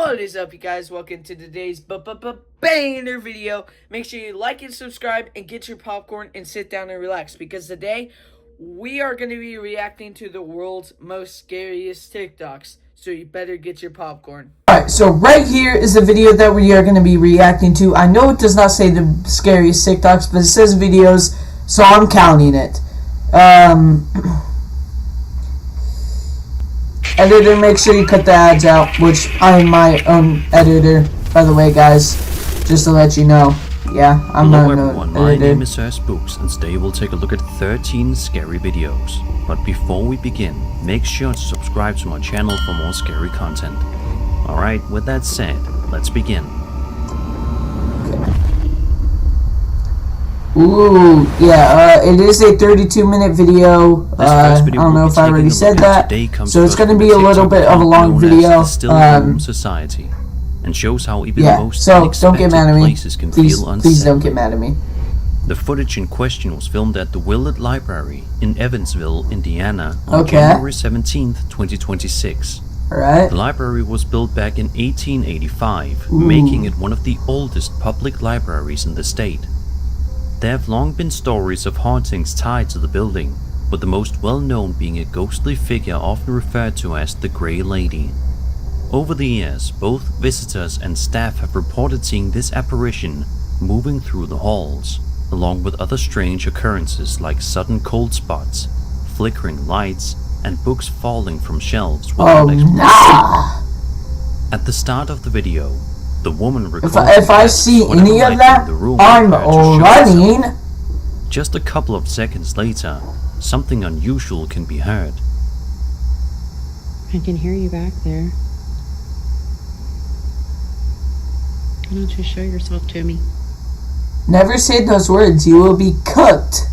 What is up, you guys? Welcome to today's banger video. Make sure you like and subscribe and get your popcorn and sit down and relax, because today we are going to be reacting to the world's most scariest TikToks. So you better get your popcorn. Alright, so right here is the video that we are going to be reacting to. I know it does not say the scariest TikToks, but it says videos, so I'm counting it. Editor, make sure you cut the ads out, which I am my own editor, by the way, guys, just to let you know. Yeah, I'm not Hello everyone, my editor. name is Sir Spooks, and today we'll take a look at 13 scary videos. But before we begin, make sure to subscribe to my channel for more scary content. Alright, with that said, let's begin. Ooh, yeah, it is a 32-minute video. I don't know if I already said that, so it's going to be a little bit of a long video. Society, and shows how even Yeah, the most so don't get mad at me. places can feel unsettling. Please don't get mad at me. The footage in question was filmed at the Willard Library in Evansville, Indiana on Okay. January 17th, 2026. Alright. The library was built back in 1885, Ooh. making it one of the oldest public libraries in the state. There have long been stories of hauntings tied to the building, with the most well-known being a ghostly figure often referred to as the Grey Lady. Over the years, both visitors and staff have reported seeing this apparition moving through the halls, along with other strange occurrences like sudden cold spots, flickering lights, and books falling from shelves without explanation. Nah. At the start of the video, the woman recalls If I see any of that, I'm running. Just a couple of seconds later, something unusual can be heard. I can hear you back there. Why don't you show yourself to me? Never say those words, you will be cooked.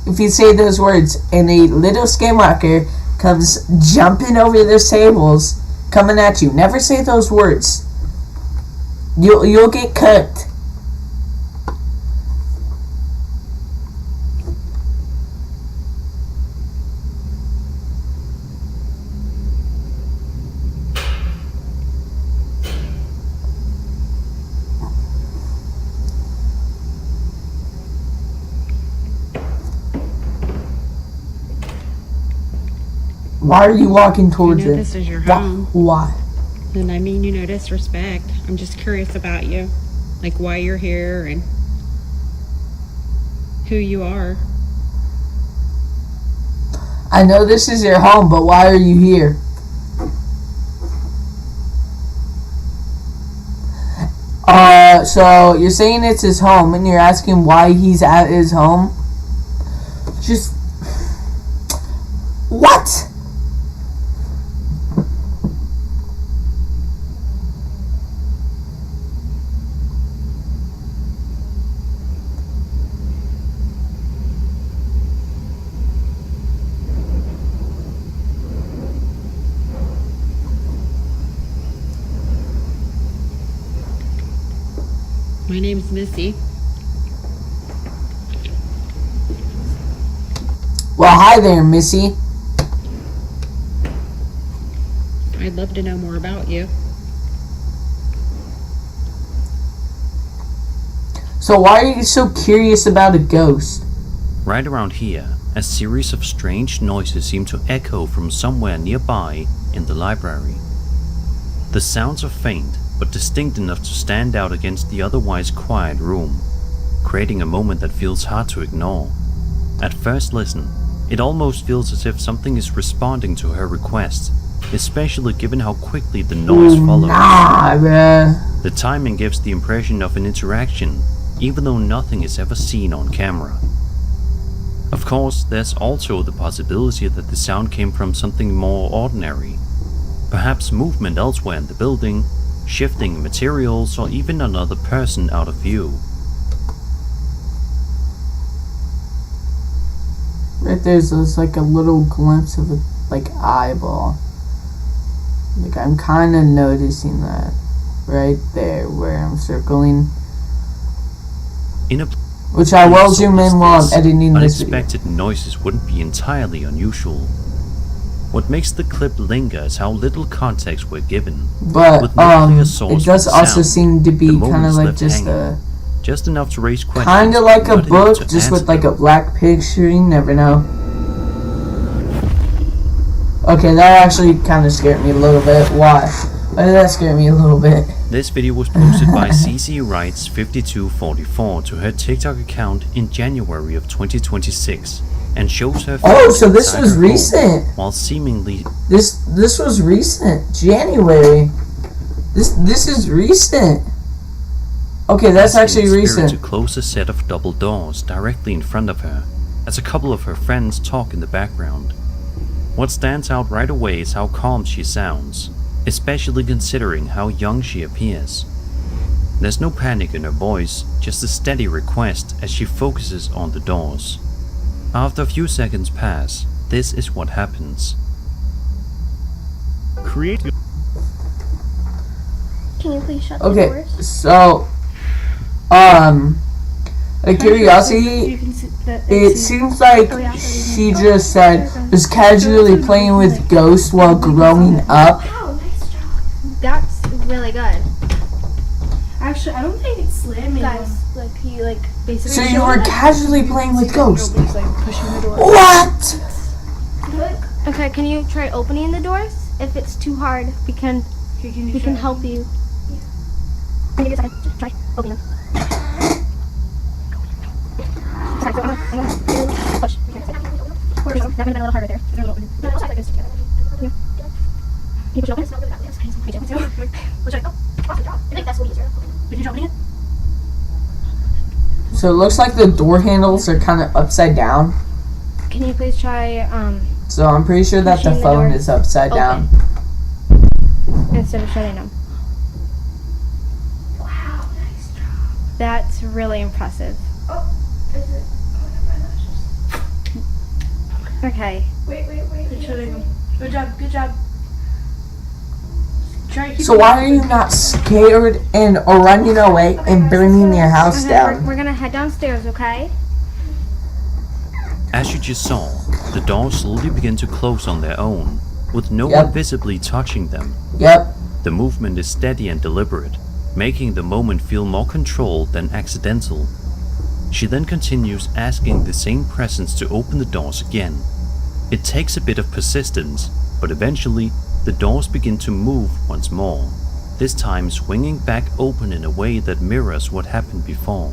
If you say those words and a little skinwalker comes jumping over those tables, coming at you, never say those words. You'll get cooked. Why are you walking towards it? This is your home. Why? And I mean, no disrespect. I'm just curious about you. Like why you're here and who you are. I know this is your home, but why are you here? So you're saying it's his home and you're asking why he's at his home? Just... What? My name's Missy. Well, hi there, Missy. I'd love to know more about you. So why are you so curious about a ghost? Right around here, a series of strange noises seem to echo from somewhere nearby in the library. The sounds are faint, but distinct enough to stand out against the otherwise quiet room, creating a moment that feels hard to ignore. At first listen, it almost feels as if something is responding to her request, especially given how quickly the noise follows. Nah, bruh. The timing gives the impression of an interaction, even though nothing is ever seen on camera. Of course, there's also the possibility that the sound came from something more ordinary. Perhaps movement elsewhere in the building, shifting materials, or even another person out of view. Right there's like a little glimpse of a eyeball. Like I'm kind of noticing that right there where I'm circling. In a Which I will zoom in while I'm editing this video. unexpected noises wouldn't be entirely unusual. What makes the clip linger is how little context we're given. But With no clear source it does for the also sound, seem to be the kind of moment's like left just hanging. Just enough to raise questions. kind of like a not enough book, to just with answer like a them. black picture. You never know. Okay, that actually kind of scared me a little bit. Why? Why did that scare me a little bit? This video was posted by CC Wrights 5244 to her TikTok account in January of 2026 and shows her Oh, face so this inside was her home recent. while seemingly This was recent. January. This is recent. Okay, that's asking actually the spirit to recent. close a set of double doors directly in front of her as a couple of her friends talk in the background. What stands out right away is how calm she sounds, especially considering how young she appears. There's no panic in her voice, just a steady request as she focuses on the doors. After a few seconds pass, this is what happens. Create. Can you please shut the Okay, doors? so a curiosity. You can see that It seems like she just said was casually playing with ghosts while growing up. Wow, nice job. That's really good. Actually, I don't think it's slamming. Guys, like he like basically. So you were casually playing with ghosts. Nobody's like pushing the door. What? Okay, can you try opening the doors? If it's too hard, we can help you. Can you just try opening them? Sorry, so I'm gonna push. That would have been a little harder there. No, it looks like this. Can you push it open? Me too. Push it. Oh, awesome job. I think that's what easier. Did you opening it? So it looks like the door handles are kind of upside down. Can you please try So I'm pretty sure that the Pushing the phone door is upside down. instead of shutting them? Wow, nice job. That's really impressive. Oh, is it? Oh, my gosh. Okay. Wait. You're shutting them. Good job. Try So why are you not scared and or running away and burning your house Okay, down? we're gonna head downstairs, okay? As you just saw, the doors slowly begin to close on their own, with no Yep. one visibly touching them. Yep. The movement is steady and deliberate, making the moment feel more controlled than accidental. She then continues asking the same presence to open the doors again. It takes a bit of persistence, but eventually, the doors begin to move once more, this time swinging back open in a way that mirrors what happened before.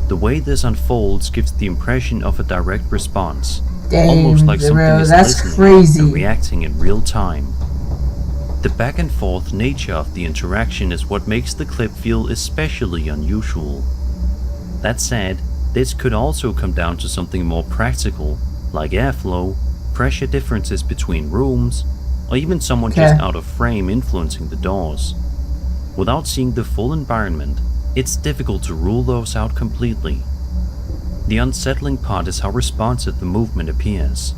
The way this unfolds gives the impression of a direct response, Dang, almost like something bro, is that's listening crazy. and reacting in real time. The back and forth nature of the interaction is what makes the clip feel especially unusual. That said, this could also come down to something more practical, like airflow, pressure differences between rooms, or even someone just Okay. out of frame influencing the doors. Without seeing the full environment, it's difficult to rule those out completely. The unsettling part is how responsive the movement appears.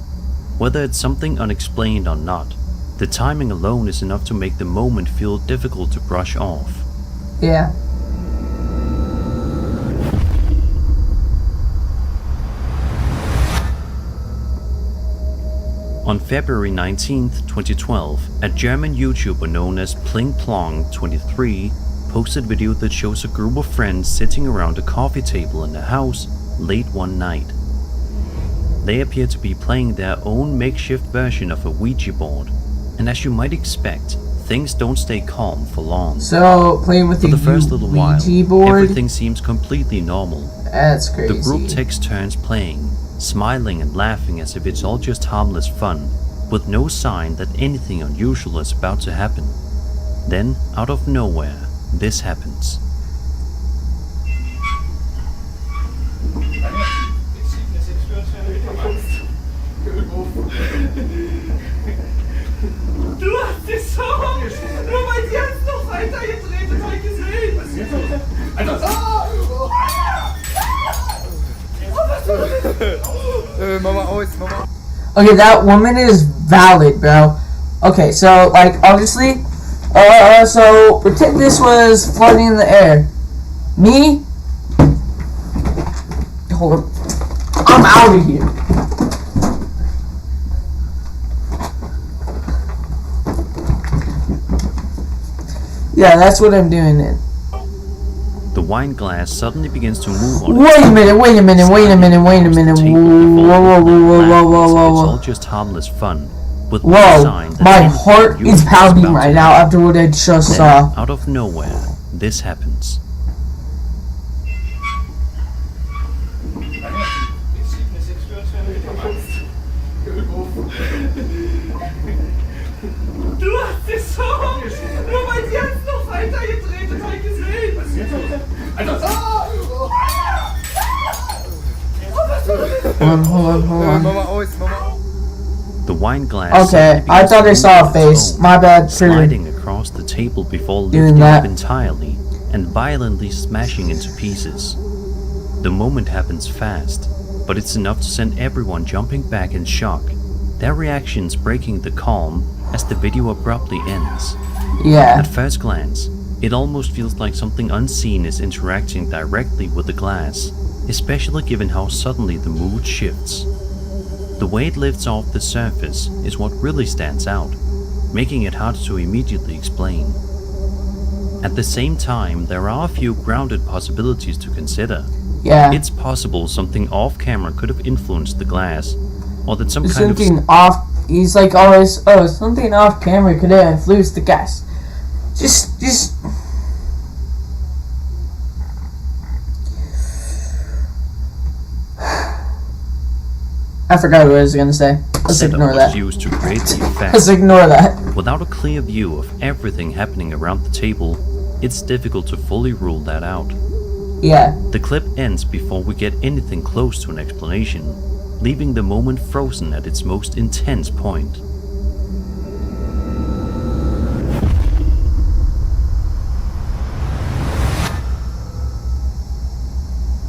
Whether it's something unexplained or not, the timing alone is enough to make the moment feel difficult to brush off. Yeah. On February 19th, 2012, a German YouTuber known as PlingPlong23 posted a video that shows a group of friends sitting around a coffee table in a house late one night. They appear to be playing their own makeshift version of a Ouija board, and as you might expect, things don't stay calm for long. So playing with For the the first little while, Ouija board. everything seems completely normal. That's crazy. The group takes turns playing, smiling and laughing as if it's all just harmless fun, with no sign that anything unusual is about to happen. Then, out of nowhere, this happens. Du hast die Sau! Nur weil sie jetzt noch weiter gedreht, das hab ich gesehen! Was ist jetzt? Okay, that woman is valid, bro. Okay, so like obviously, so pretend this was floating in the air. Me? Hold on. I'm out of here. Yeah, that's what I'm doing then. The wine glass suddenly begins to move on. Wait a minute. Whoa, It's all just harmless fun. With no Whoa, sign that my anything heart is unusual pounding about right to now happen. after what I just Then, saw. out of nowhere, this happens. Du hast dich so, nur weil sie jetzt noch weiter gedreht hat, hab ich gesehen. Hold on. The wine glass. Okay, suddenly I begins thought to I saw a move on its face. own, My bad for sliding across the table before doing lifting that. up entirely and violently smashing into pieces. The moment happens fast, but it's enough to send everyone jumping back in shock, their reactions breaking the calm as the video abruptly ends. Yeah. At first glance, it almost feels like something unseen is interacting directly with the glass, especially given how suddenly the mood shifts. The way it lifts off the surface is what really stands out, making it hard to immediately explain. At the same time, there are a few grounded possibilities to consider. Yeah. It's possible something off-camera could have influenced the glass, or that some kind of Something off. He's like always. Oh, something off camera could have influenced the gas. Just. I forgot what I was gonna say. Let's setup ignore was that. used to create the effect. Let's ignore that. Without a clear view of everything happening around the table, it's difficult to fully rule that out. Yeah. The clip ends before we get anything close to an explanation, leaving the moment frozen at its most intense point.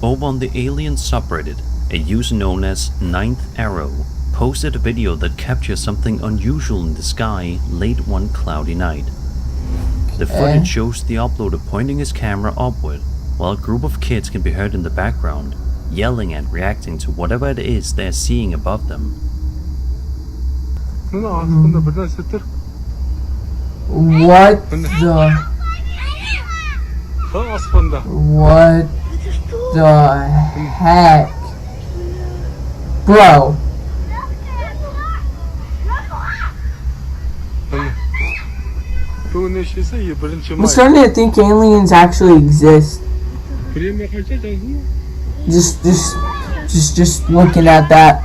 Over on the Alien subreddit, a user known as Ninth Arrow posted a video that captures something unusual in the sky late one cloudy night. The footage shows the uploader pointing his camera upward, while a group of kids can be heard in the background, yelling and reacting to whatever it is they're seeing above them. What the What the heck? Bro. I'm starting to think aliens actually exist. Just looking at that.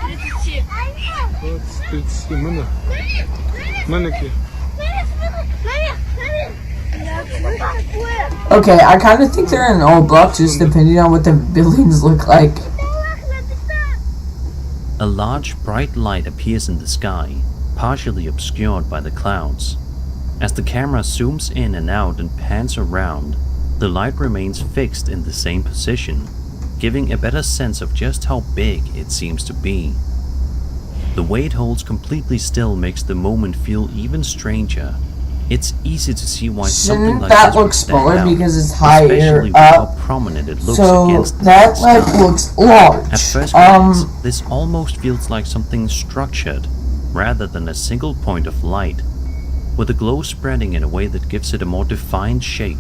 Okay, I kind of think they're in old blocks, just depending on what the buildings look like. A large bright light appears in the sky, partially obscured by the clouds. As the camera zooms in and out and pans around, the light remains fixed in the same position, giving a better sense of just how big it seems to be. The way it holds completely still makes the moment feel even stranger. It's easy to see why something Shouldn't like that this look would stand smaller out, because it's higher especially with up? how prominent it looks So against the that night like sky. looks large. At first glance, this almost feels like something structured, rather than a single point of light, with the glow spreading in a way that gives it a more defined shape.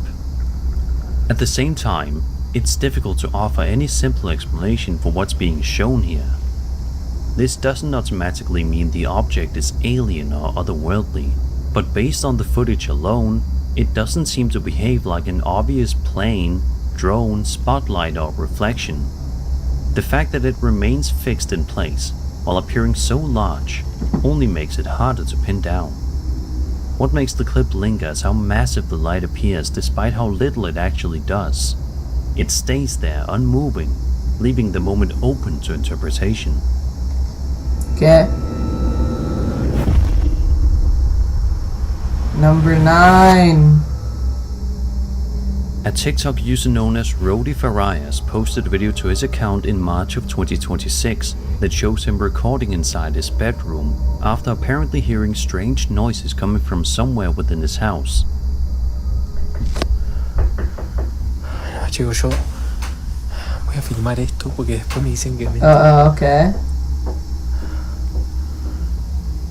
At the same time, it's difficult to offer any simple explanation for what's being shown here. This doesn't automatically mean the object is alien or otherworldly, but based on the footage alone, it doesn't seem to behave like an obvious plane, drone, spotlight or reflection. The fact that it remains fixed in place, while appearing so large, only makes it harder to pin down. What makes the clip linger is how massive the light appears despite how little it actually does. It stays there unmoving, leaving the moment open to interpretation. Okay. Number 9. A TikTok user known as Rody Farias posted a video to his account in March of 2026 that shows him recording inside his bedroom after apparently hearing strange noises coming from somewhere within his house. 结果说 voy a filmar esto porque después me dicen que Okay.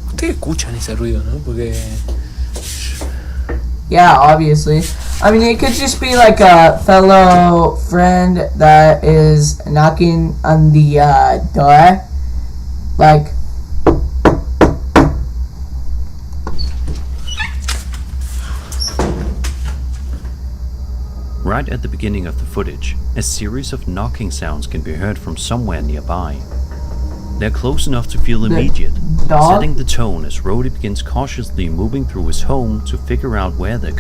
ustedes escuchan ese ruido, ¿no? Porque Yeah, obviously. I mean, it could just be like a fellow friend that is knocking on the door. Like, Right at the beginning of the footage, a series of knocking sounds can be heard from somewhere nearby. They're close enough to feel immediate, dog? setting the tone as Rhodey begins cautiously moving through his home to figure out where they're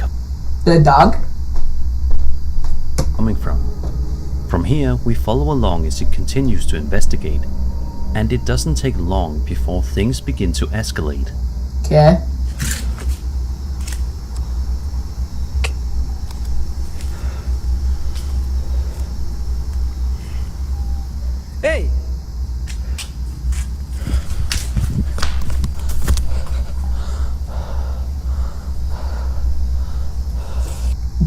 the dog? coming from. From here, we follow along as he continues to investigate, and it doesn't take long before things begin to escalate. Okay. ¡Ey!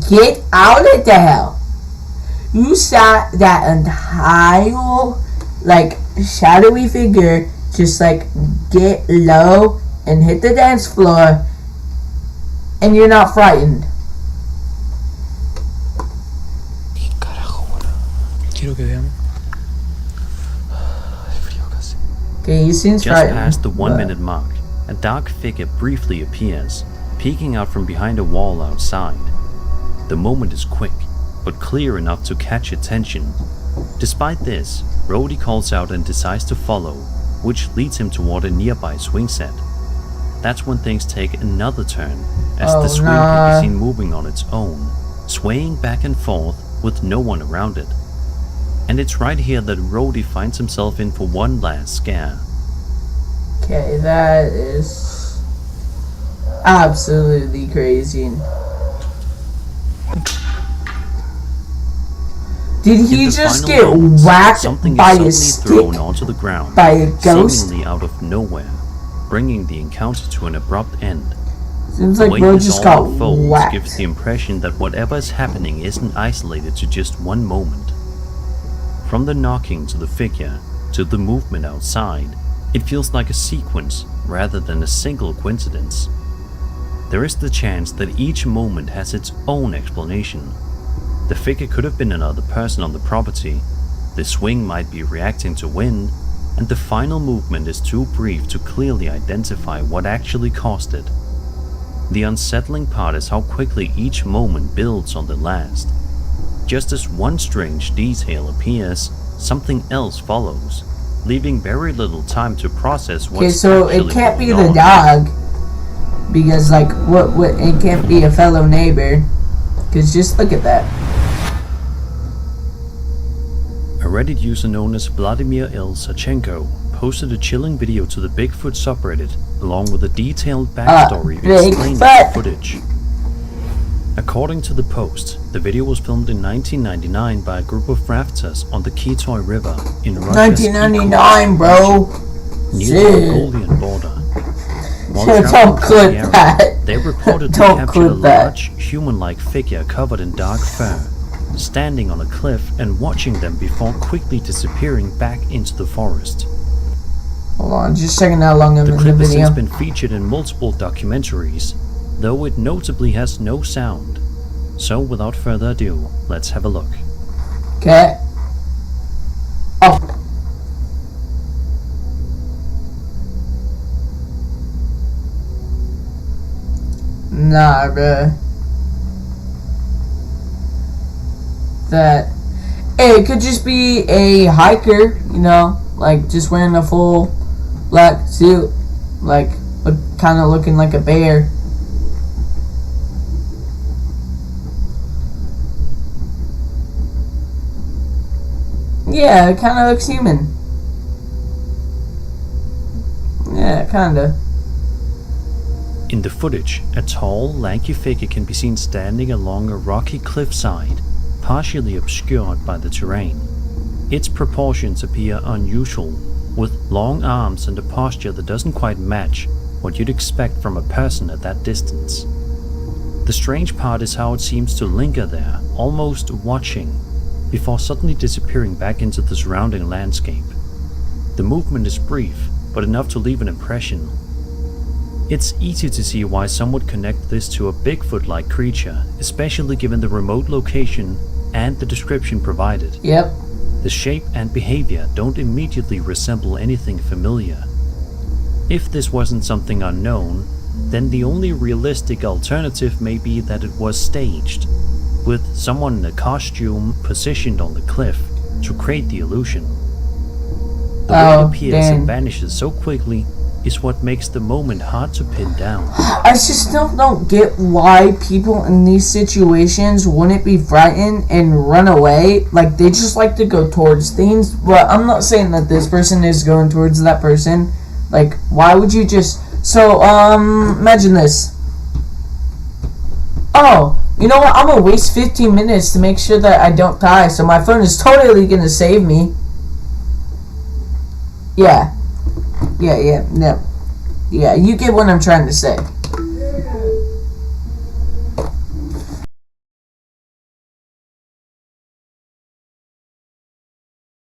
Get out of the hell. You saw that entire, like, shadowy figure just, like, get low and hit the dance floor, and you're not frightened. ¿Qué carajo, boludo? Quiero que veamos. Ay, frío casi. Okay, he seems Just frightened. past the 1 but- minute mark, a dark figure briefly appears, peeking out from behind a wall outside. The moment is quick, but clear enough to catch attention. Despite this, Rhodey calls out and decides to follow, which leads him toward a nearby swing set. That's when things take another turn, as Oh, the swing nah. can be seen moving on its own, swaying back and forth with no one around it. And it's right here that Rhodey finds himself in for one last scare. Okay, that is absolutely crazy. Did In he the just final get moments, whacked something by is a suddenly thrown stick? onto the ground, By a ghost? seemingly out of nowhere, bringing the encounter to an abrupt end. Seems The like way bro this just all got unfolds whacked. gives the impression that whatever is happening isn't isolated to just one moment. From the knocking to the figure, to the movement outside, it feels like a sequence rather than a single coincidence. There is the chance that each moment has its own explanation. The figure could have been another person on the property, the swing might be reacting to wind, and the final movement is too brief to clearly identify what actually caused it. The unsettling part is how quickly each moment builds on the last. Just as one strange detail appears, something else follows, leaving very little time to process what's Okay, so actually it can't be going the on. dog, because like what it can't be a fellow neighbor, because just look at that. A Reddit user known as Vladimir L. Sachenko posted a chilling video to the Bigfoot subreddit along with a detailed backstory explaining the Bigfoot. footage. According to the post, the video was filmed in 1999 by a group of rafters on the Kitoy River in Russia's 1999, bro. near the Shit. Mongolian border. While Don't traveling through the clip area, that. they reportedly Don't captured a clip that. large, human-like figure covered in dark fur, standing on a cliff and watching them before quickly disappearing back into the forest. Hold on, just checking how long I'm The in the clip has video. since been featured in multiple documentaries, though it notably has no sound. So without further ado, let's have a look. Okay. Oh. Nah, bruh. That. Hey, it could just be a hiker, you know, like just wearing a full black suit, like kind of looking like a bear. Yeah, it kind of looks human. Yeah, kind of. In the footage, a tall, lanky figure can be seen standing along a rocky cliffside, partially obscured by the terrain. Its proportions appear unusual, with long arms and a posture that doesn't quite match what you'd expect from a person at that distance. The strange part is how it seems to linger there, almost watching, before suddenly disappearing back into the surrounding landscape. The movement is brief, but enough to leave an impression. It's easy to see why some would connect this to a Bigfoot-like creature, especially given the remote location and the description provided. Yep. The shape and behavior don't immediately resemble anything familiar. If this wasn't something unknown, then the only realistic alternative may be that it was staged, with someone in a costume positioned on the cliff to create the illusion. The way it appears and vanishes so quickly is what makes the moment hard to pin down. I just still don't get why people in these situations wouldn't be frightened and run away. Like, they just like to go towards things. But I'm not saying that this person is going towards that person. Like, why would you just... So, imagine this. Oh, you know what? I'm gonna waste 15 minutes to make sure that I don't die. So my phone is totally gonna save me. Yeah, you get what I'm trying to say.